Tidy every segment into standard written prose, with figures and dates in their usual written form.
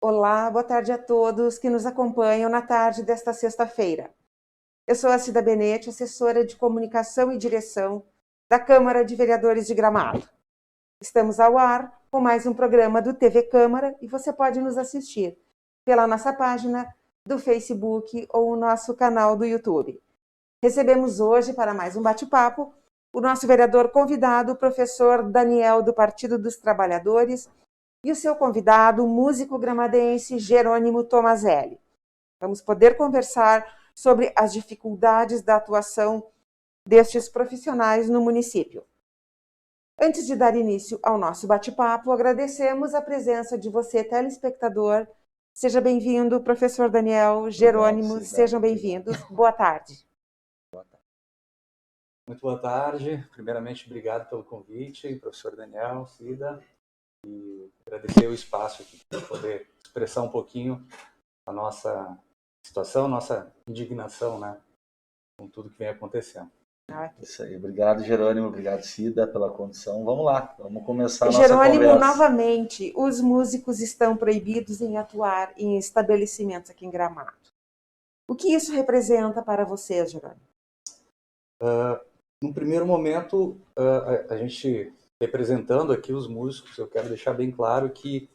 Olá, boa tarde a todos que nos acompanham na tarde desta sexta-feira. Eu sou a Cida Benetti, assessora de comunicação e direção da Câmara de Vereadores de Gramado. Estamos ao ar com mais um programa do TV Câmara e você pode nos assistir pela nossa página do Facebook ou o nosso canal do YouTube. Recebemos hoje, para mais um bate-papo, o nosso vereador convidado, o professor Daniel, do Partido dos Trabalhadores, e o seu convidado, o músico gramadense Jerônimo Tomazelli. Vamos poder conversar sobre as dificuldades da atuação destes profissionais no município. Antes de dar início ao nosso bate-papo, agradecemos a presença de você, telespectador. Seja bem-vindo, professor Daniel, Jerônimo, sejam bem-vindos. Boa tarde. Muito boa tarde. Primeiramente, obrigado pelo convite, professor Daniel, Cida, e agradecer o espaço aqui para poder expressar um pouquinho a nossa situação, nossa indignação, né, com tudo que vem acontecendo. Isso aí. Obrigado, Jerônimo. Obrigado, Cida, pela condição. Vamos lá, vamos começar a nossa Jerônimo, conversa. novamente, os músicos estão proibidos em atuar em estabelecimentos aqui em Gramado. O que isso representa para você, Jerônimo? No primeiro momento, a gente representando aqui os músicos, eu quero deixar bem claro que,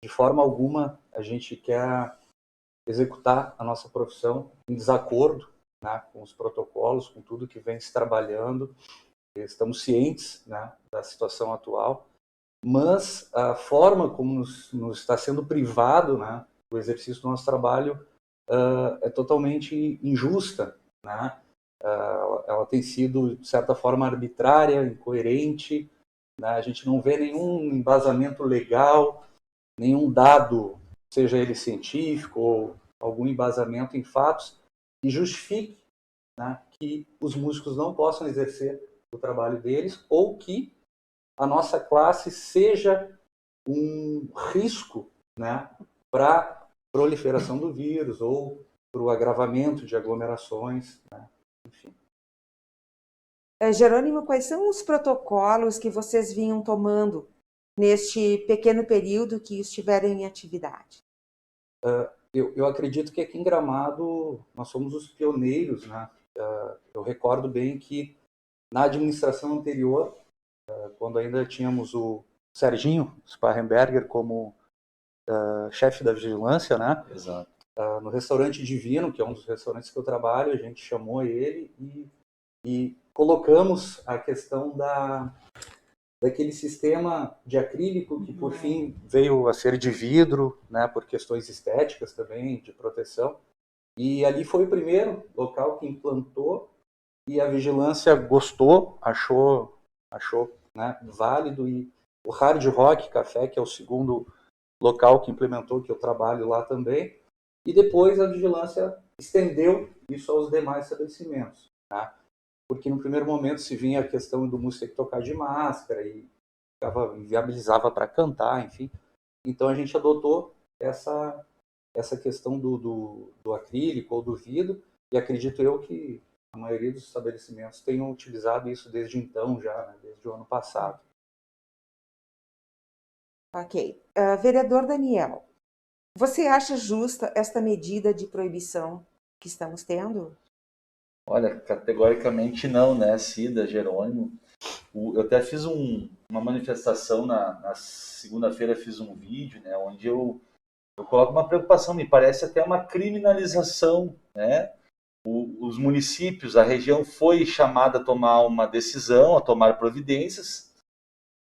de forma alguma, a gente quer executar a nossa profissão em desacordo, né, com os protocolos, com tudo que vem se trabalhando. Estamos cientes, né, da situação atual, mas a forma como nos está sendo privado, né, do exercício do nosso trabalho é totalmente injusta, né? Ela tem sido, de certa forma, arbitrária, incoerente, né? A gente não vê nenhum embasamento legal, nenhum dado, seja ele científico ou algum embasamento em fatos, que justifique, né, que os músicos não possam exercer o trabalho deles ou que a nossa classe seja um risco, né, para a proliferação do vírus ou para o agravamento de aglomerações, né? Enfim. Jerônimo, quais são os protocolos que vocês vinham tomando neste pequeno período que estiveram em atividade? Eu acredito que aqui em Gramado nós somos os pioneiros, né? Eu recordo bem que na administração anterior, quando ainda tínhamos o Serginho Sparrenberger como chefe da vigilância, né? Exato. No restaurante Divino, que é um dos restaurantes que eu trabalho, a gente chamou ele e colocamos a questão daquele sistema de acrílico que, por fim, veio a ser de vidro, né, por questões estéticas também, de proteção. E ali foi o primeiro local que implantou e a vigilância gostou, achou, né, válido. E o Hard Rock Café, que é o segundo local que implementou, que eu trabalho lá também. E depois a vigilância estendeu isso aos demais estabelecimentos, né? Porque no primeiro momento se vinha a questão do músico ter que tocar de máscara e inviabilizava para cantar, enfim. Então a gente adotou essa questão do acrílico ou do vidro, e acredito eu que a maioria dos estabelecimentos tenham utilizado isso desde então já, né, desde o ano passado. Ok. Vereador Daniel, você acha justa esta medida de proibição que estamos tendo? Olha, categoricamente não, né, Cida, Jerônimo? Eu até fiz uma manifestação na segunda-feira, fiz um vídeo, né, onde eu coloco uma preocupação, me parece até uma criminalização, né? Os municípios, a região foi chamada a tomar uma decisão, a tomar providências,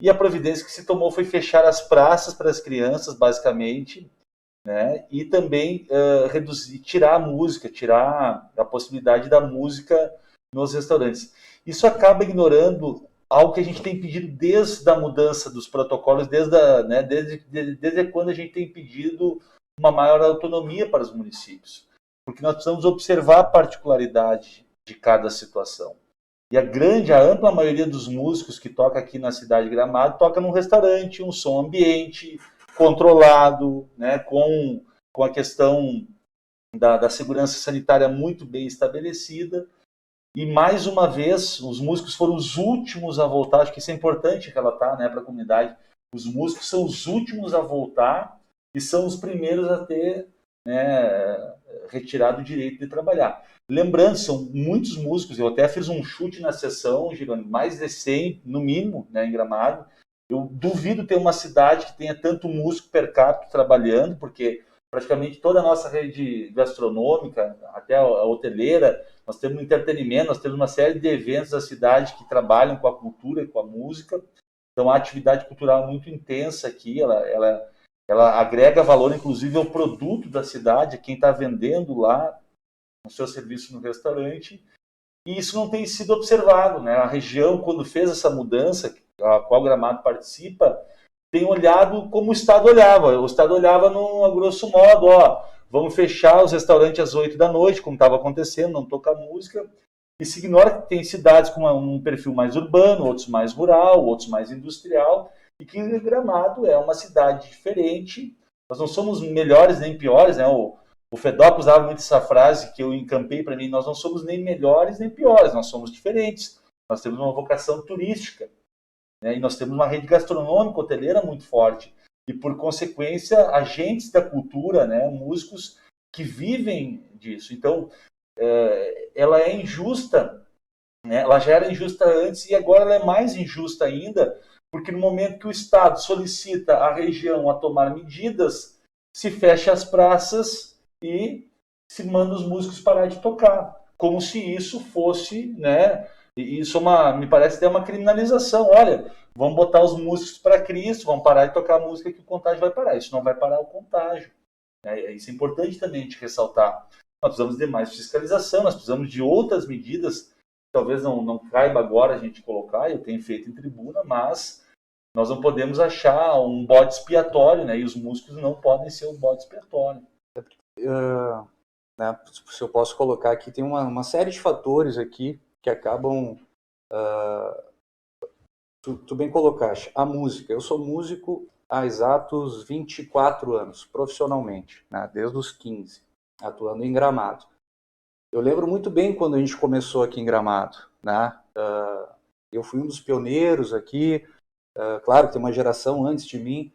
e a providência que se tomou foi fechar as praças para as crianças, basicamente, né? E também reduzir, tirar a música, tirar a possibilidade da música nos restaurantes. Isso acaba ignorando algo que a gente tem pedido desde a mudança dos protocolos, desde quando a gente tem pedido uma maior autonomia para os municípios. Porque nós precisamos observar a particularidade de cada situação. E a ampla maioria dos músicos que toca aqui na cidade de Gramado toca num restaurante, um som ambiente, controlado, né, com a questão da segurança sanitária muito bem estabelecida. E, mais uma vez, os músicos foram os últimos a voltar. Acho que isso é importante relatar, né, para a comunidade. Os músicos são os últimos a voltar e são os primeiros a ter, né, retirado o direito de trabalhar. Lembrando, são muitos músicos, eu até fiz um chute na sessão, Girone, mais de 100, no mínimo, né, em Gramado. Eu duvido ter uma cidade que tenha tanto músico per capita trabalhando, porque praticamente toda a nossa rede gastronômica, até a hoteleira, nós temos entretenimento, nós temos uma série de eventos da cidade que trabalham com a cultura e com a música. Então, a atividade cultural é muito intensa aqui, ela agrega valor, inclusive, ao produto da cidade, a quem está vendendo lá o seu serviço no restaurante, e isso não tem sido observado, né? A região, quando fez essa mudança, a qual Gramado participa, tem olhado como o Estado olhava. O Estado olhava, a grosso modo, ó, vamos fechar os restaurantes às 8 da noite, como estava acontecendo, não tocar música, e se ignora que tem cidades com um perfil mais urbano, outros mais rural, outros mais industrial, e que Gramado é uma cidade diferente. Nós não somos melhores nem piores, né? O Fedoc usava muito essa frase que eu encampei para mim: nós não somos nem melhores nem piores, nós somos diferentes. Nós temos uma vocação turística, né? E nós temos uma rede gastronômica, hoteleira muito forte. E, por consequência, agentes da cultura, né? Músicos que vivem disso. Então, ela é injusta, né? Ela já era injusta antes e agora ela é mais injusta ainda, porque no momento que o Estado solicita a região a tomar medidas, se fecha as praças e se manda os músicos parar de tocar, como se isso fosse, né? Isso me parece até uma criminalização. Olha, vamos botar os músicos para Cristo, vamos parar de tocar música que o contágio vai parar. Isso não vai parar o contágio. Isso é importante também a gente ressaltar. Nós precisamos de mais fiscalização, nós precisamos de outras medidas, talvez não caiba agora a gente colocar, eu tenho feito em tribuna, mas nós não podemos achar um bode expiatório, né? E os músicos não podem ser um bode expiatório. Né, se eu posso colocar aqui, tem uma série de fatores aqui que acabam... Tu bem colocaste, a música. Eu sou músico há exatos 24 anos, profissionalmente, né, desde os 15, atuando em Gramado. Eu lembro muito bem quando a gente começou aqui em Gramado, né? Eu fui um dos pioneiros aqui, claro que tem uma geração antes de mim,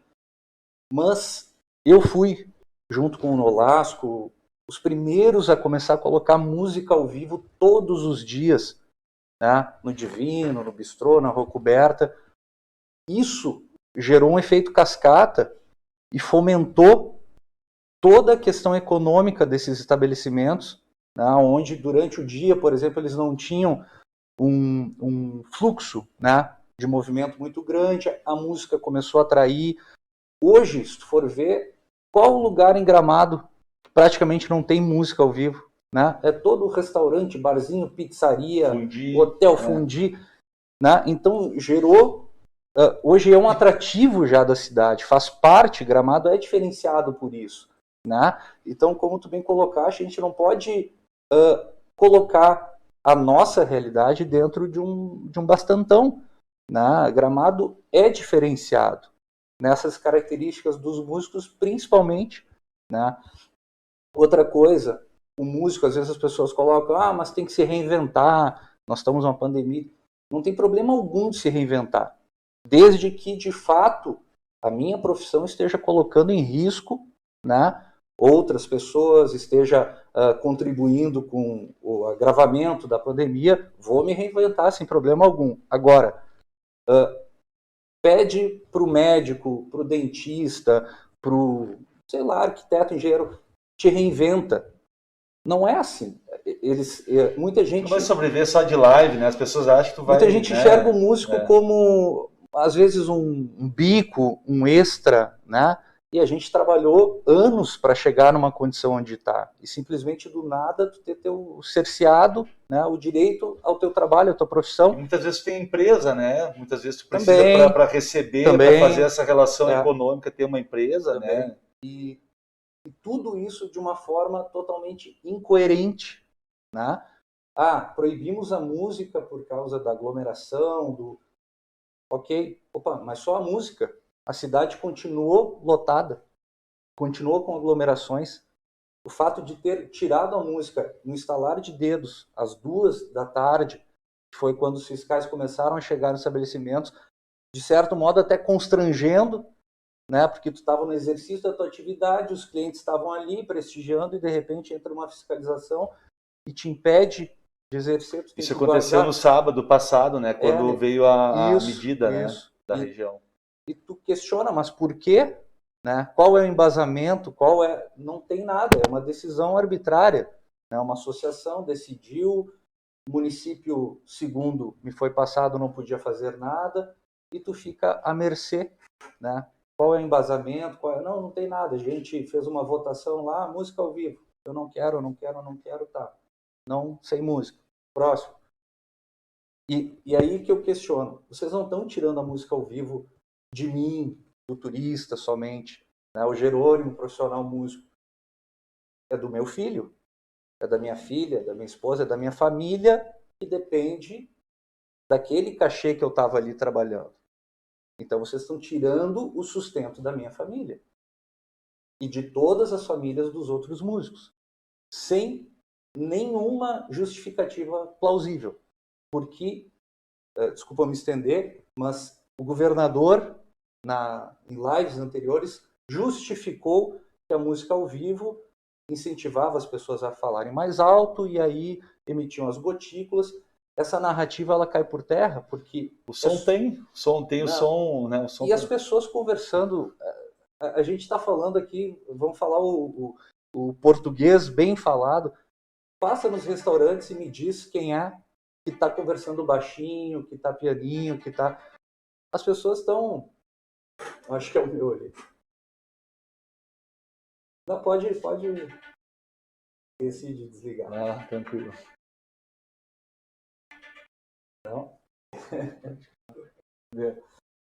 mas eu fui, junto com o Nolasco, os primeiros a começar a colocar música ao vivo todos os dias, né? No Divino, no Bistrô, na Rua Coberta. Isso gerou um efeito cascata e fomentou toda a questão econômica desses estabelecimentos, né? Onde durante o dia, por exemplo, eles não tinham um fluxo, né, de movimento muito grande, a música começou a atrair. Hoje, se tu for ver, qual lugar em Gramado praticamente não tem música ao vivo, né? É todo restaurante, barzinho, pizzaria, hotel, fundi, né? Então gerou, hoje é um atrativo já da cidade, faz parte, Gramado é diferenciado por isso, né? Então, como tu bem colocaste, a gente não pode colocar a nossa realidade dentro de um bastantão, né? Gramado é diferenciado nessas características dos músicos, principalmente, né? Outra coisa, o músico, às vezes as pessoas colocam, mas tem que se reinventar, nós estamos numa pandemia. Não tem problema algum de se reinventar, desde que, de fato, a minha profissão esteja colocando em risco, né, outras pessoas, esteja contribuindo com o agravamento da pandemia, vou me reinventar sem problema algum. Agora, pede para o médico, para o dentista, para o, sei lá, arquiteto, engenheiro, te reinventa. Não é assim. Muita gente... Tu vai sobreviver só de live, né? As pessoas acham que tu vai... Muita gente enxerga o músico como, às vezes, um bico, um extra, né? E a gente trabalhou anos para chegar numa condição onde está. E simplesmente do nada tu ter teu cerceado, né, o direito ao teu trabalho, à tua profissão. E muitas vezes tu tem empresa, né? Muitas vezes tu precisa para receber, para fazer essa relação econômica, ter uma empresa, né? E tudo isso de uma forma totalmente incoerente, né? Proibimos a música por causa da aglomeração, Ok, mas só a música. A cidade continuou lotada, continuou com aglomerações. O fato de ter tirado a música no estalar de dedos, às 2 da tarde, que foi quando os fiscais começaram a chegar nos estabelecimentos, de certo modo até constrangendo né? Porque tu estava no exercício da tua atividade, os clientes estavam ali prestigiando e de repente entra uma fiscalização e te impede de exercer. Tu tem Isso que aconteceu no guardar. sábado passado, né? Quando veio a Isso, medida, né? isso. Da região. E tu questiona, mas por quê? Né? Qual é o embasamento? Qual é? Não tem nada, é uma decisão arbitrária. Né? Uma associação decidiu, o município, segundo me foi passado, não podia fazer nada, e tu fica à mercê. Né? Qual é o embasamento? Não, não tem nada. A gente fez uma votação lá, música ao vivo. Eu não quero, não quero, não quero, tá. Não, sem música. Próximo. E aí que eu questiono. Vocês não estão tirando a música ao vivo de mim, do turista somente. Né? O Jerônimo, profissional músico, é do meu filho, é da minha filha, da minha esposa, é da minha família, que depende daquele cachê que eu estava ali trabalhando. Então vocês estão tirando o sustento da minha família e de todas as famílias dos outros músicos, sem nenhuma justificativa plausível. Porque, desculpa me estender, mas o governador, em lives anteriores, justificou que a música ao vivo incentivava as pessoas a falarem mais alto e aí emitiam as gotículas. Essa narrativa ela cai por terra porque O som tem o som, né? O som e as pessoas conversando. A gente está falando aqui, vamos falar o português bem falado. Passa nos restaurantes e me diz quem é que está conversando baixinho, que está pianinho, que está. As pessoas estão. Acho que é o meu ali. Não, pode. Decide desligar. Ah, tranquilo. Não.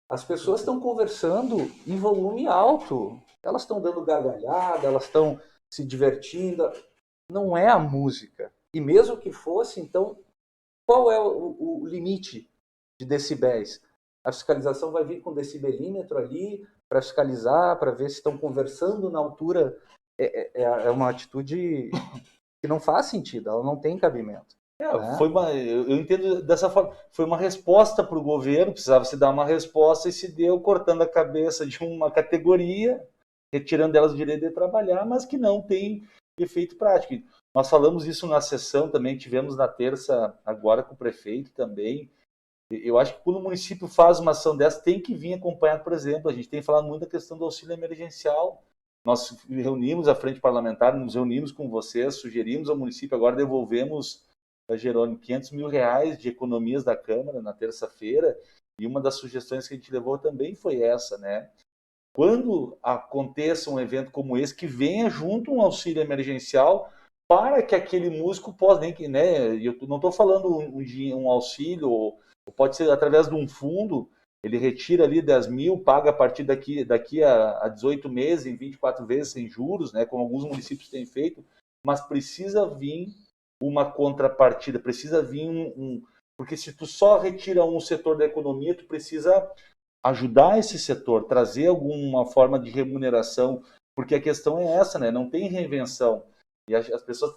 As pessoas estão conversando em volume alto. Elas estão dando gargalhada, elas estão se divertindo. Não é a música. E mesmo que fosse, então, qual é o limite de decibéis? A fiscalização vai vir com decibelímetro ali para fiscalizar, para ver se estão conversando na altura. É uma atitude que não faz sentido, ela não tem cabimento. Né? Eu entendo dessa forma. Foi uma resposta para o governo, precisava se dar uma resposta e se deu cortando a cabeça de uma categoria, retirando delas o direito de trabalhar, mas que não tem efeito prático. Nós falamos isso na sessão também, tivemos na terça agora com o prefeito também. Eu acho que quando o município faz uma ação dessa, tem que vir acompanhado, por exemplo, a gente tem falado muito da questão do auxílio emergencial. Nós reunimos a frente parlamentar, nos reunimos com vocês, sugerimos ao município, agora devolvemos a Jerônimo R$500 mil de economias da Câmara na terça-feira, e uma das sugestões que a gente levou também foi essa, né? Quando aconteça um evento como esse, que venha junto um auxílio emergencial para que aquele músico possa, né? Eu não estou falando um auxílio, ou pode ser através de um fundo, ele retira ali 10 mil, paga a partir daqui a 18 meses, em 24 vezes sem juros, né? Como alguns municípios têm feito, mas precisa vir uma contrapartida, precisa vir porque se tu só retira um setor da economia, tu precisa ajudar esse setor, trazer alguma forma de remuneração, porque a questão é essa, né? Não tem reinvenção. E as pessoas,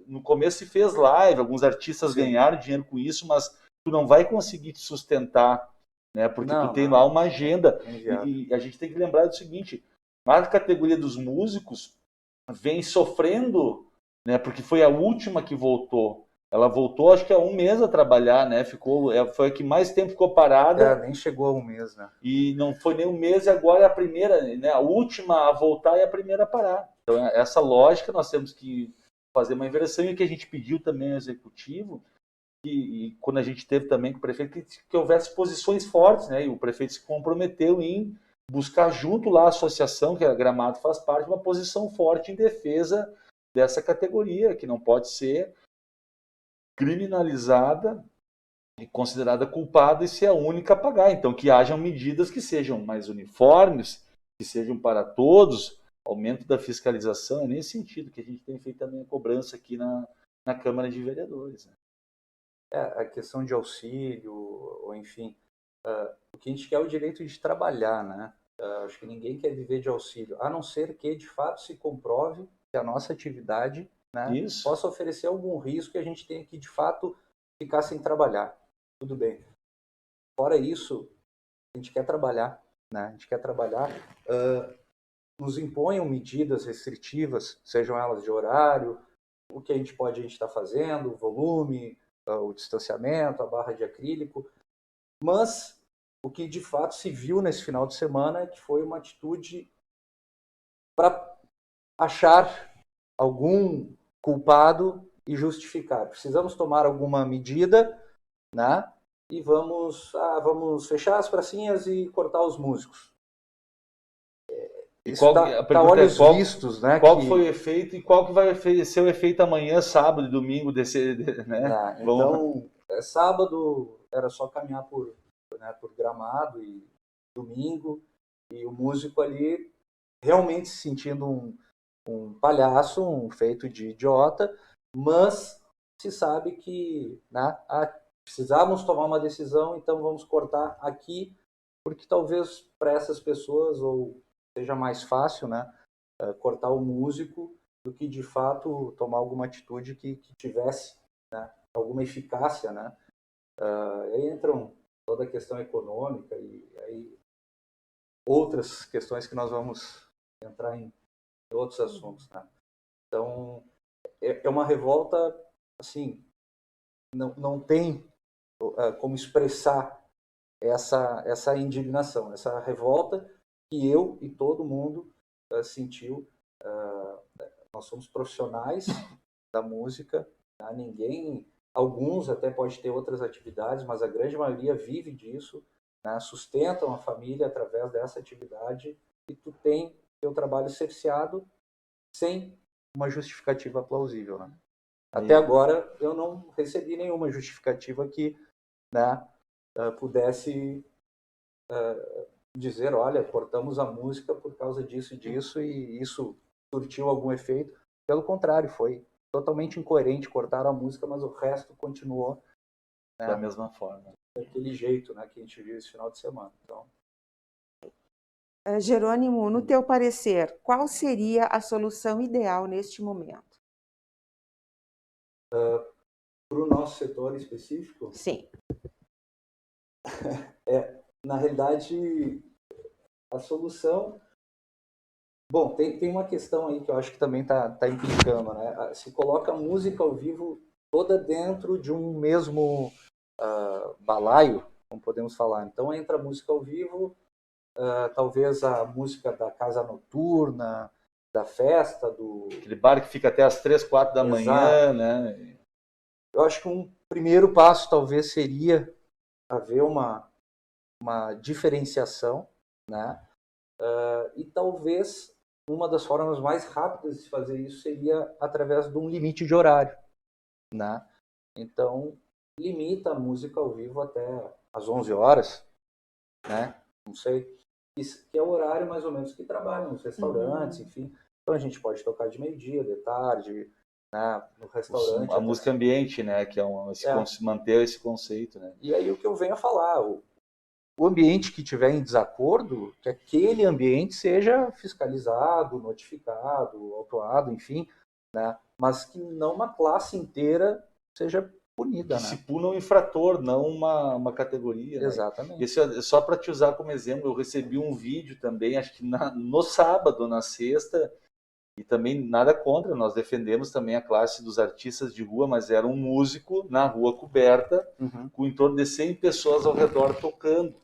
no começo se fez live, alguns artistas ganharam dinheiro com isso, mas tu não vai conseguir te sustentar, né? Porque tu tem lá uma agenda. E a gente tem que lembrar do seguinte, a categoria dos músicos vem sofrendo, né? Porque foi a última que voltou. Ela voltou, acho que há um mês a trabalhar, né? Foi a que mais tempo ficou parada. Nem chegou a um mês, né? E não foi nem um mês, e agora é a primeira, né? A última a voltar e a primeira a parar. Então, essa lógica nós temos que fazer uma inversão, e o que a gente pediu também ao executivo, e quando a gente teve também com o prefeito, que houvesse posições fortes, né? E o prefeito se comprometeu em buscar junto lá a associação, que a Gramado faz parte, uma posição forte em defesa dessa categoria, que não pode ser criminalizada e considerada culpada e ser a única a pagar. Então, que hajam medidas que sejam mais uniformes, que sejam para todos, aumento da fiscalização, é nesse sentido que a gente tem feito também a cobrança aqui na Câmara de Vereadores. Né? A questão de auxílio, ou enfim, o que a gente quer é o direito de trabalhar, né? Acho que ninguém quer viver de auxílio, a não ser que, de fato, se comprove que a nossa atividade, né, possa oferecer algum risco e a gente tenha que, de fato, ficar sem trabalhar. Tudo bem. Fora isso, a gente quer trabalhar. né? A gente quer trabalhar, nos imponham medidas restritivas, sejam elas de horário, o que a gente está fazendo, o volume, o distanciamento, a barra de acrílico, mas o que de fato se viu nesse final de semana é que foi uma atitude para achar algum culpado e justificar. Precisamos tomar alguma medida, né? E vamos fechar as pracinhas e cortar os músicos. Isso está olhos vistos, né? Qual foi o efeito e qual que vai ser o efeito amanhã, sábado e domingo desse, né? Então, sábado era só caminhar por Gramado e domingo, e o músico ali realmente se sentindo um palhaço, um feito de idiota, mas se sabe que, né, precisávamos tomar uma decisão, então vamos cortar aqui, porque talvez para essas pessoas ou seja mais fácil, né, cortar o músico do que de fato tomar alguma atitude que tivesse, né, alguma eficácia, né? Aí entram toda a questão econômica e aí outras questões que nós vamos entrar em outros assuntos, né? Então é uma revolta, assim, não tem como expressar essa indignação, essa revolta que eu e todo mundo sentiu. Nós somos profissionais da música, né? Alguns até pode ter outras atividades, mas a grande maioria vive disso, né? Sustentam a família através dessa atividade, e tu tem teu trabalho cerceado sem uma justificativa plausível, né? Até agora eu não recebi nenhuma justificativa que, né, pudesse dizer, olha, cortamos a música por causa disso e disso, e isso surtiu algum efeito. Pelo contrário, foi totalmente incoerente, cortaram a música, mas o resto continuou, né, da mesma forma. Daquele jeito, né, que a gente viu esse final de semana. Então, Jerônimo, no teu parecer, qual seria a solução ideal neste momento? para o nosso setor específico? Sim. Na realidade, a solução... Bom, tem uma questão aí que eu acho que também está implicando, né? Se coloca a música ao vivo toda dentro de um mesmo balaio, como podemos falar. Então entra a música ao vivo, talvez a música da casa noturna, da festa, aquele bar que fica até as 3, 4 da manhã, né? Eu acho que um primeiro passo talvez seria haver uma diferenciação, né? E talvez uma das formas mais rápidas de fazer isso seria através de um limite de horário, né? Então, limita a música ao vivo até às 11 horas, né? Não sei, que é o horário mais ou menos que trabalham nos restaurantes, enfim. Então a gente pode tocar de meio-dia, de tarde, né, no restaurante. A música ambiente, né? Que é manter esse conceito, né? E aí o que eu venho a falar, o ambiente que tiver em desacordo, que aquele ambiente seja fiscalizado, notificado, autuado, enfim, né? Mas que não uma classe inteira seja punida, que né? se puna um infrator, não uma categoria. Exatamente. Né? Esse é só para te usar como exemplo, eu recebi um vídeo também, acho que no sábado, na sexta, e também nada contra, nós defendemos também a classe dos artistas de rua, mas era um músico na rua coberta, com em torno de 100 pessoas ao redor tocando.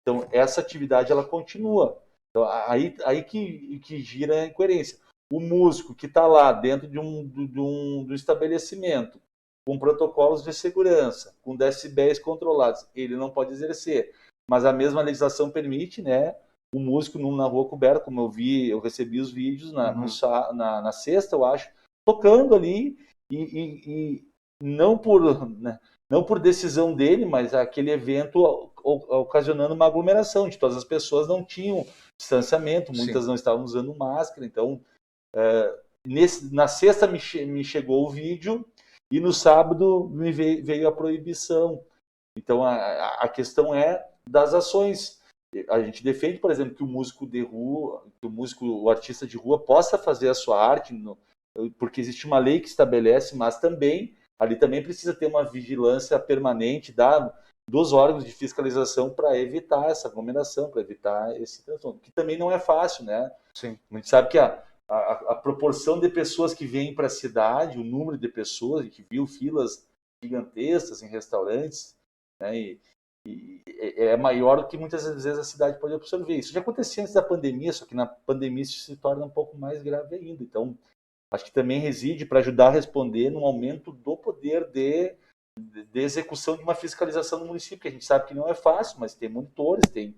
Então, essa atividade, ela continua. Então, aí que gira a incoerência. O músico que está lá dentro de um estabelecimento, com protocolos de segurança, com decibéis controlados, ele não pode exercer. Mas a mesma legislação permite, né, o músico na rua coberta, como eu recebi os vídeos na sexta, eu acho, tocando ali, e não por decisão dele, mas aquele evento ocasionando uma aglomeração, de todas as pessoas não tinham distanciamento, muitas não estavam usando máscara. Então, na sexta me chegou o vídeo e no sábado me veio a proibição. Então, a questão é das ações. A gente defende, por exemplo, que o músico de rua, o artista de rua possa fazer a sua arte, porque existe uma lei que estabelece, mas ali também precisa ter uma vigilância permanente dos órgãos de fiscalização para evitar essa aglomeração, para evitar esse transtorno, que também não é fácil, né? Sim. A gente sabe que a proporção de pessoas que vêm para a cidade, o número de pessoas, a gente viu filas gigantescas em restaurantes, né? E é maior do que muitas vezes a cidade pode absorver. Isso já acontecia antes da pandemia, só que na pandemia isso se torna um pouco mais grave ainda. Então, acho que também reside para ajudar a responder no aumento do poder de execução de uma fiscalização no município, que a gente sabe que não é fácil, mas tem monitores, tem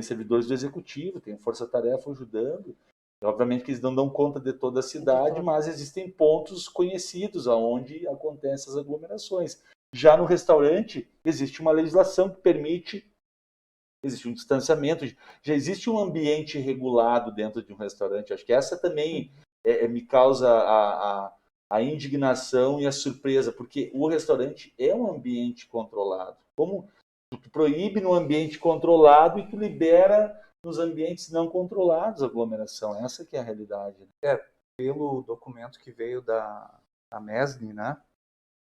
servidores do executivo, tem força-tarefa ajudando. Obviamente que eles não dão conta de toda a cidade, mas existem pontos conhecidos onde acontecem essas aglomerações. Já no restaurante, existe uma legislação que permite, existe um distanciamento, já existe um ambiente regulado dentro de um restaurante. Acho que essa também me causa a indignação e a surpresa, porque o restaurante é um ambiente controlado. Como tu proíbe no ambiente controlado e tu libera nos ambientes não controlados a aglomeração. Essa que é a realidade. Pelo documento que veio da MESNI, né,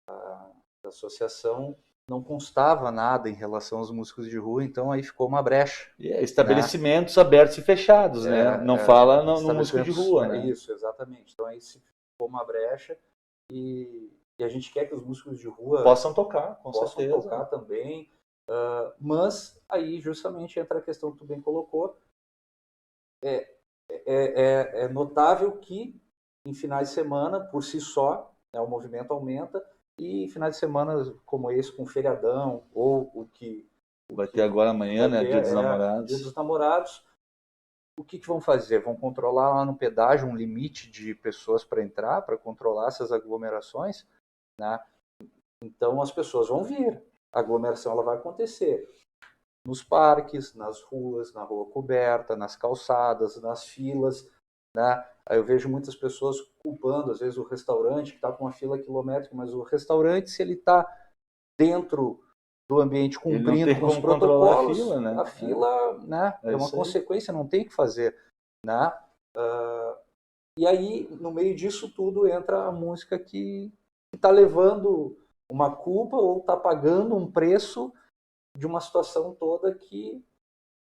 da associação, não constava nada em relação aos músicos de rua, então aí ficou uma brecha. Estabelecimentos abertos e fechados, né? Não fala no músico de rua, né? Isso, exatamente. Então aí ficou uma brecha e a gente quer que os músicos de rua possam tocar, com possam certeza. tocar também, mas aí justamente entra a questão que tu bem colocou. É notável que em finais de semana, por si só, o movimento aumenta, e em finais de semana como esse, com feriadão, ou o que vai ter agora amanhã, né? Dia dos Namorados. Dia dos Namorados. O que vão fazer? Vão controlar lá no pedágio um limite de pessoas para entrar, para controlar essas aglomerações, né? Então as pessoas vão vir. A aglomeração ela vai acontecer nos parques, nas ruas, na rua coberta, nas calçadas, nas filas, né? Aí eu vejo muitas pessoas culpando, às vezes, o restaurante que está com uma fila quilométrica, mas o restaurante, se ele está dentro do ambiente cumprindo com os protocolos, a fila, né, é uma consequência, não tem o que fazer, né? E aí, no meio disso tudo, entra a música que está levando uma culpa ou está pagando um preço de uma situação toda que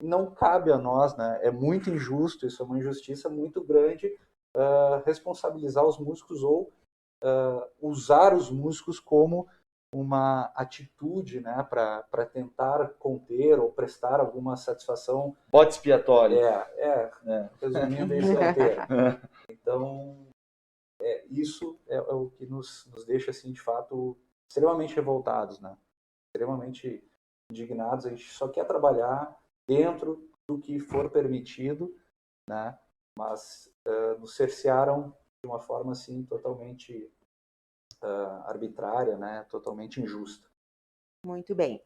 não cabe a nós, né? É muito injusto, isso é uma injustiça muito grande, responsabilizar os músicos ou usar os músicos como uma atitude, né, para tentar conter ou prestar alguma satisfação. Bode expiatório. Resumindo, esse é o termo. Então, isso é o que nos deixa, assim, de fato, extremamente revoltados, né? Extremamente indignados. A gente só quer trabalhar dentro do que for permitido, né? Mas nos cercearam de uma forma assim totalmente arbitrária, né? Totalmente injusta. Muito bem.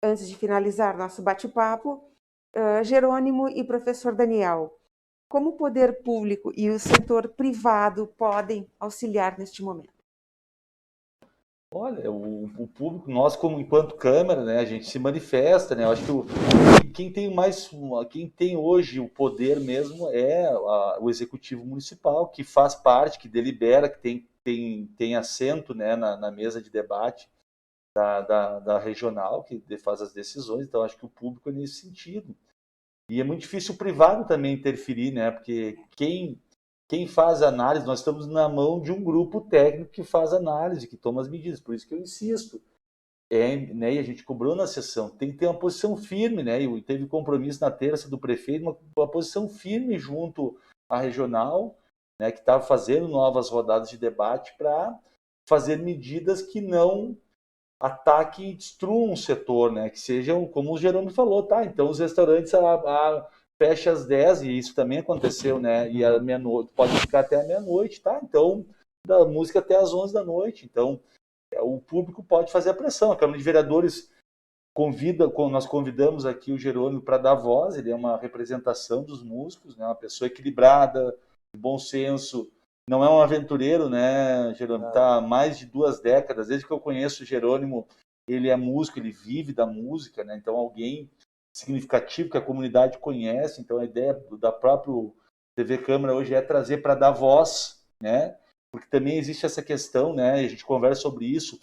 Antes de finalizar nosso bate-papo, Jerônimo e professor Daniel, como o poder público e o setor privado podem auxiliar neste momento? Olha, o público, nós como enquanto Câmara, né, a gente se manifesta, né? Eu acho que quem tem hoje o poder mesmo é o Executivo Municipal, que faz parte, que delibera, que tem assento, né, na mesa de debate da regional, que faz as decisões. Então acho que o público é nesse sentido. E é muito difícil o privado também interferir, né? Porque quem faz análise, nós estamos na mão de um grupo técnico que faz análise, que toma as medidas. Por isso que eu insisto. Né, e a gente cobrou na sessão, tem que ter uma posição firme, né? E teve compromisso na terça do prefeito, uma posição firme junto à regional, né, que estava fazendo novas rodadas de debate para fazer medidas que não ataquem e destruam o setor, né? Que sejam, como o Jerônimo falou, tá? Então os restaurantes fecha às 10, e isso também aconteceu, né? E à meia-noite, pode ficar até a meia-noite, tá? Então, da música até às 11 da noite. Então, o público pode fazer a pressão. A Câmara de Vereadores nós convidamos aqui o Jerônimo para dar voz, ele é uma representação dos músicos, né? Uma pessoa equilibrada, de bom senso, não é um aventureiro, né, Jerônimo? Está há mais de 2 décadas, desde que eu conheço o Jerônimo, ele é músico, ele vive da música, né? Então alguém significativo que a comunidade conhece. Então a ideia da própria TV Câmara hoje é trazer para dar voz, né? Porque também existe essa questão, né? A gente conversa sobre isso.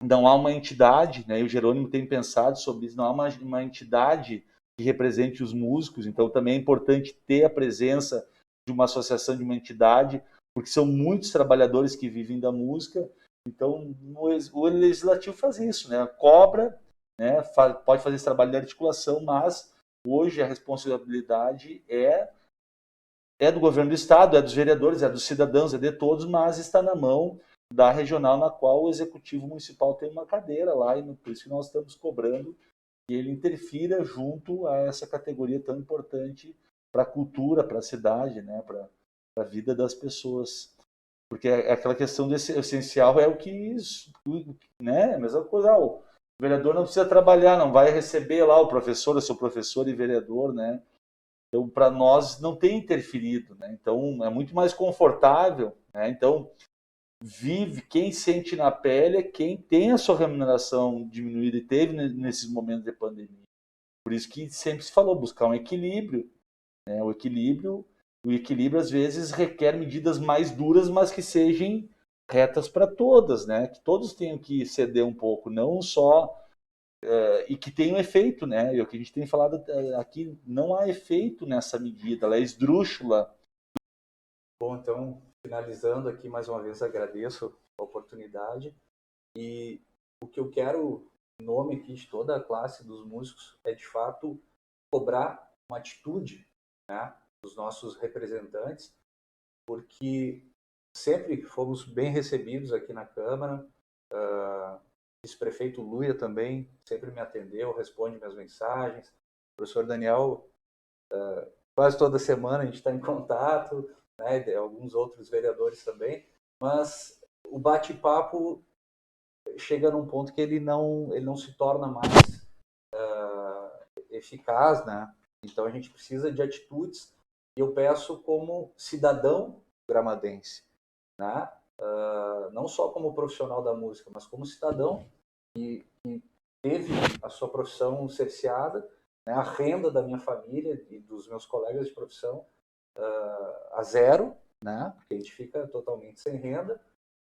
não há uma entidade, né, e o Jerônimo tem pensado sobre isso, não há uma entidade que represente os músicos, então também é importante ter a presença de uma associação, de uma entidade, porque são muitos trabalhadores que vivem da música, então o legislativo faz isso, né, cobra, né, pode fazer esse trabalho de articulação, mas hoje a responsabilidade é do governo do estado, é dos vereadores, é dos cidadãos, é de todos, mas está na mão da regional, na qual o executivo municipal tem uma cadeira lá, e por isso que nós estamos cobrando que ele interfira junto a essa categoria tão importante para a cultura, para a cidade, né, para a vida das pessoas. Porque aquela questão desse essencial é o que, né, a mesma coisa, o vereador não precisa trabalhar, não vai receber lá o professor, eu sou professor e vereador, né? Então, para nós, não tem interferido, né? Então, é muito mais confortável, né? Então, quem sente na pele é quem tem a sua remuneração diminuída e teve nesses momentos de pandemia. Por isso que sempre se falou, buscar um equilíbrio, né? O equilíbrio, às vezes, requer medidas mais duras, mas que sejam retas para todas, né? Que todos tenham que ceder um pouco, não só... e que tem um efeito, né? E o que a gente tem falado aqui, não há efeito nessa medida, ela é esdrúxula. Bom, então, finalizando aqui, mais uma vez agradeço a oportunidade, e o que eu quero, em nome aqui de toda a classe dos músicos, é de fato cobrar uma atitude, né, dos nossos representantes, porque sempre fomos bem recebidos aqui na Câmara. O vice-prefeito Luia também sempre me atendeu, responde minhas mensagens. O professor Daniel, quase toda semana a gente está em contato, né, alguns outros vereadores também, mas o bate-papo chega num ponto que ele não se torna mais eficaz, né? Então a gente precisa de atitudes, e eu peço como cidadão gramadense, né? Não só como profissional da música, mas como cidadão que teve a sua profissão cerceada, né? A renda da minha família e dos meus colegas de profissão a zero, né? Porque a gente fica totalmente sem renda,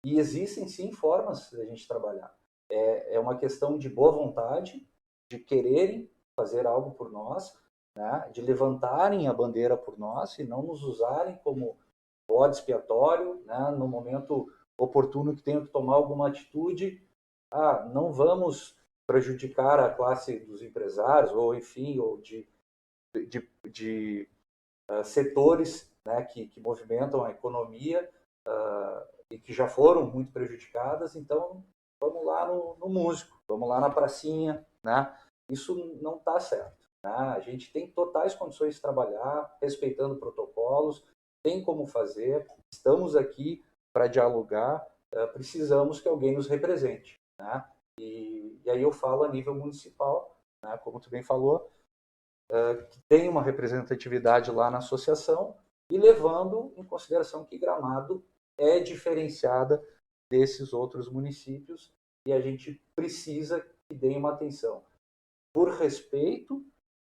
e existem sim formas de a gente trabalhar. É uma questão de boa vontade, de quererem fazer algo por nós, né? De levantarem a bandeira por nós e não nos usarem como bode expiatório, né? No momento oportuno que tenham que tomar alguma atitude. Não vamos prejudicar a classe dos empresários, ou enfim, ou de setores, né, que movimentam a economia e que já foram muito prejudicadas. Então, vamos lá no músico, vamos lá na pracinha, né? Isso não está certo, né? A gente tem totais condições de trabalhar, respeitando protocolos, tem como fazer, estamos aqui para dialogar, precisamos que alguém nos represente, né? E aí eu falo a nível municipal, né, como tu bem falou, que tem uma representatividade lá na associação, e levando em consideração que Gramado é diferenciada desses outros municípios, e a gente precisa que deem uma atenção por respeito,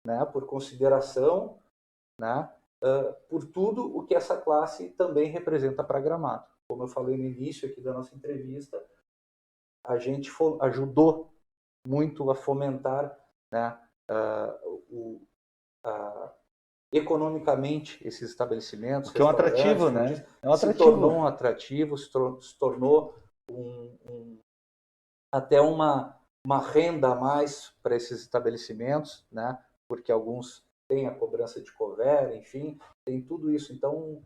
né, por consideração, né, por tudo o que essa classe também representa para Gramado. Como eu falei no início aqui da nossa entrevista, a gente ajudou muito a fomentar, né, economicamente esses estabelecimentos, que é um atrativo, né? É um atrativo. Se tornou um atrativo, se tornou até uma renda a mais para esses estabelecimentos, né? Porque alguns têm a cobrança de cover, enfim, tem tudo isso. Então,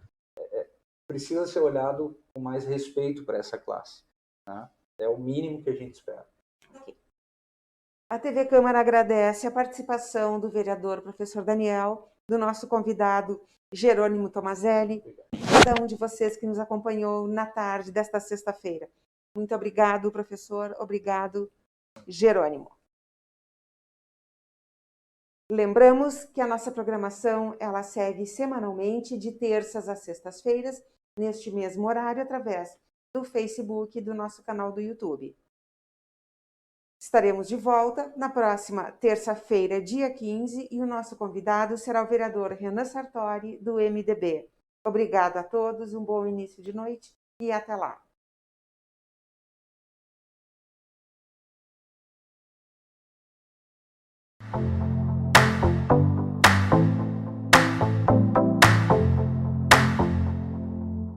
precisa ser olhado com mais respeito para essa classe, né? É o mínimo que a gente espera. A TV Câmara agradece a participação do vereador professor Daniel, do nosso convidado Jerônimo Tomazelli, cada um de vocês que nos acompanhou na tarde desta sexta-feira. Muito obrigado, professor. Obrigado, Jerônimo. Lembramos que a nossa programação ela segue semanalmente de terças a sextas-feiras, neste mesmo horário, através do Facebook e do nosso canal do YouTube. Estaremos de volta na próxima terça-feira, dia 15, e o nosso convidado será o vereador Renan Sartori, do MDB. Obrigada a todos, um bom início de noite e até lá.